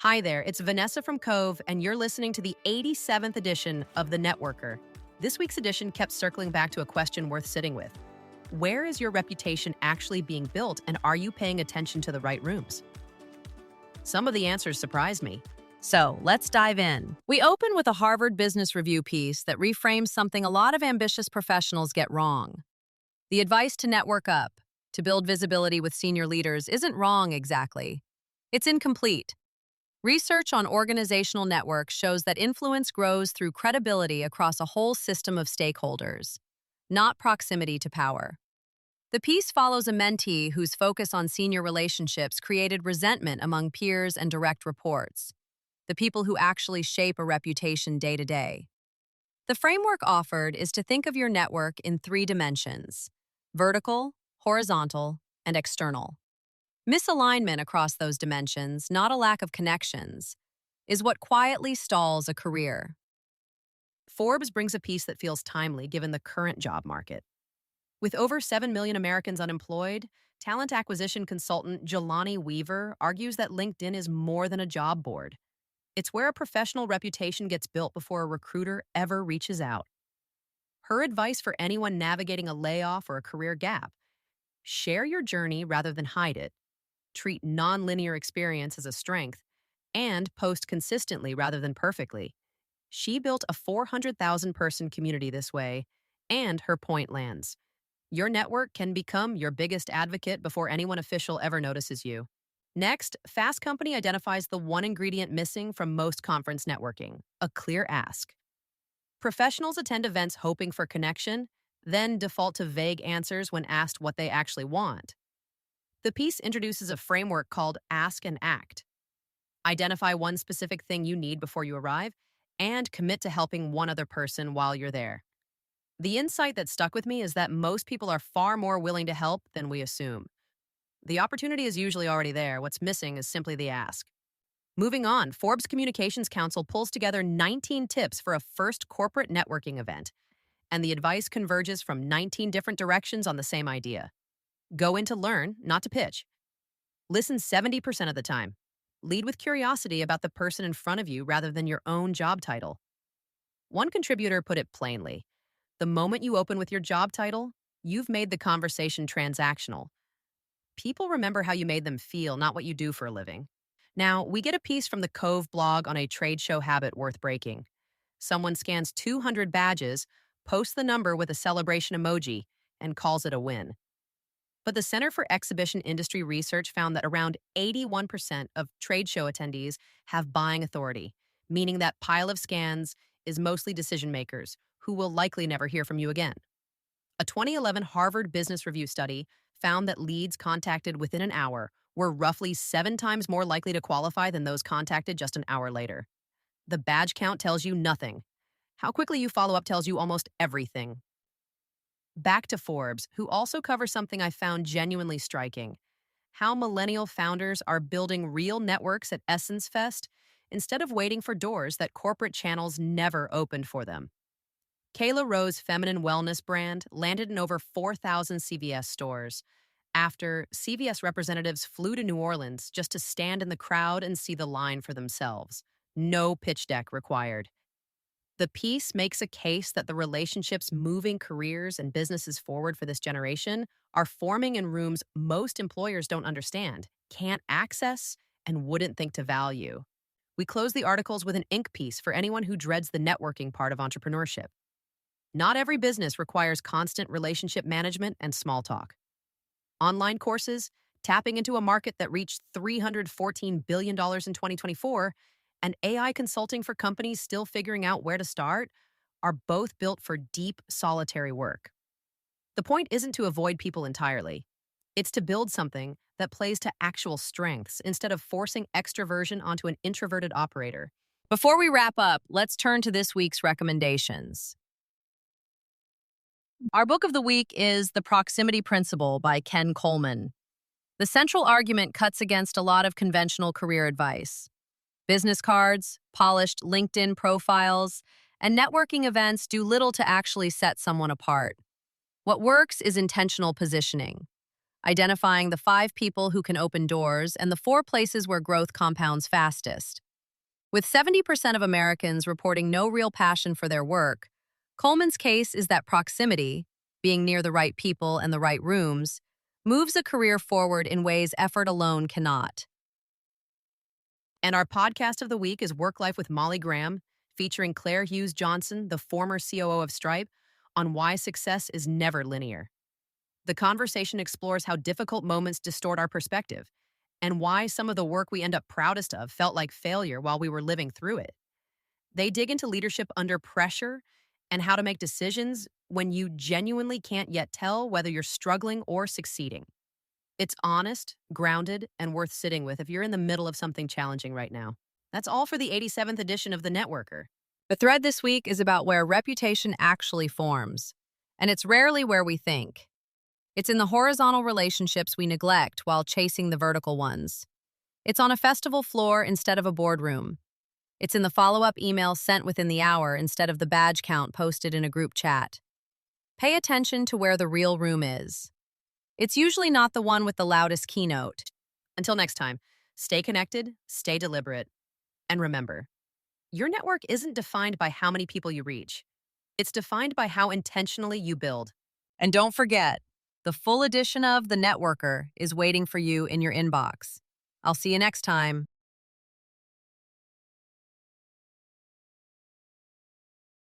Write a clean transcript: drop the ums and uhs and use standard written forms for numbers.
Hi there, it's Vanessa from Cove, and you're listening to the 87th edition of The Networker. This week's edition kept circling back to a question worth sitting with. Where is your reputation actually being built, and are you paying attention to the right rooms? Some of the answers surprised me. So let's dive in. We open with a Harvard Business Review piece that reframes something a lot of ambitious professionals get wrong. The advice to network up, to build visibility with senior leaders, isn't wrong exactly. It's incomplete. Research on organizational networks shows that influence grows through credibility across a whole system of stakeholders, not proximity to power. The piece follows a mentee whose focus on senior relationships created resentment among peers and direct reports, the people who actually shape a reputation day to day. The framework offered is to think of your network in three dimensions: vertical, horizontal, and external. Misalignment across those dimensions, not a lack of connections, is what quietly stalls a career. Forbes brings a piece that feels timely given the current job market. With over 7 million Americans unemployed, talent acquisition consultant Jelani Weaver argues that LinkedIn is more than a job board. It's where a professional reputation gets built before a recruiter ever reaches out. Her advice for anyone navigating a layoff or a career gap: share your journey rather than hide it. Treat non-linear experience as a strength, and post consistently rather than perfectly. She built a 400,000-person community this way, and her point lands. Your network can become your biggest advocate before anyone official ever notices you. Next, Fast Company identifies the one ingredient missing from most conference networking: a clear ask. Professionals attend events hoping for connection, then default to vague answers when asked what they actually want. The piece introduces a framework called Ask and Act. Identify one specific thing you need before you arrive, and commit to helping one other person while you're there. The insight that stuck with me is that most people are far more willing to help than we assume. The opportunity is usually already there. What's missing is simply the ask. Moving on, Forbes Communications Council pulls together 19 tips for a first corporate networking event, and the advice converges from 19 different directions on the same idea. Go in to learn, not to pitch. Listen 70% of the time. Lead with curiosity about the person in front of you rather than your own job title. One contributor put it plainly: the moment you open with your job title, you've made the conversation transactional. People remember how you made them feel, not what you do for a living. Now, we get a piece from the Cove blog on a trade show habit worth breaking. Someone scans 200 badges, posts the number with a celebration emoji, and calls it a win. But the Center for Exhibition Industry Research found that around 81% of trade show attendees have buying authority, meaning that pile of scans is mostly decision makers who will likely never hear from you again. A 2011 Harvard Business Review study found that leads contacted within an hour were roughly 7 times more likely to qualify than those contacted just an hour later. The badge count tells you nothing. How quickly you follow up tells you almost everything. Back to Forbes, who also covers something I found genuinely striking: how millennial founders are building real networks at Essence Fest instead of waiting for doors that corporate channels never opened for them. Kayla Rowe's feminine wellness brand landed in over 4,000 CVS stores after CVS representatives flew to New Orleans just to stand in the crowd and see the line for themselves. No pitch deck required. The piece makes a case that the relationships moving careers and businesses forward for this generation are forming in rooms most employers don't understand, can't access, and wouldn't think to value. We close the articles with an ink piece for anyone who dreads the networking part of entrepreneurship. Not every business requires constant relationship management and small talk. Online courses, tapping into a market that reached $314 billion in 2024, and AI consulting for companies still figuring out where to start, are both built for deep, solitary work. The point isn't to avoid people entirely. It's to build something that plays to actual strengths instead of forcing extroversion onto an introverted operator. Before we wrap up, let's turn to this week's recommendations. Our book of the week is The Proximity Principle by Coleman. The central argument cuts against a lot of conventional career advice. Business cards, polished LinkedIn profiles, and networking events do little to actually set someone apart. What works is intentional positioning. identifying the 5 people who can open doors and the 4 places where growth compounds fastest. With 70% of Americans reporting no real passion for their work, Coleman's case is that proximity, being near the right people and the right rooms, moves a career forward in ways effort alone cannot. And our podcast of the week is Work Life with Molly Graham, featuring Claire Hughes Johnson, the former COO of Stripe, on why success is never linear. The conversation explores how difficult moments distort our perspective and why some of the work we end up proudest of felt like failure while we were living through it. They dig into leadership under pressure and how to make decisions when you genuinely can't yet tell whether you're struggling or succeeding. It's honest, grounded, and worth sitting with if you're in the middle of something challenging right now. That's all for the 87th edition of The Networker. The thread this week is about where reputation actually forms, and it's rarely where we think. It's in the horizontal relationships we neglect while chasing the vertical ones. It's on a festival floor instead of a boardroom. It's in the follow-up email sent within the hour instead of the badge count posted in a group chat. Pay attention to where the real room is. It's usually not the one with the loudest keynote. Until next time, stay connected, stay deliberate, and remember, your network isn't defined by how many people you reach. It's defined by how intentionally you build. And don't forget, the full edition of The Networker is waiting for you in your inbox. I'll see you next time.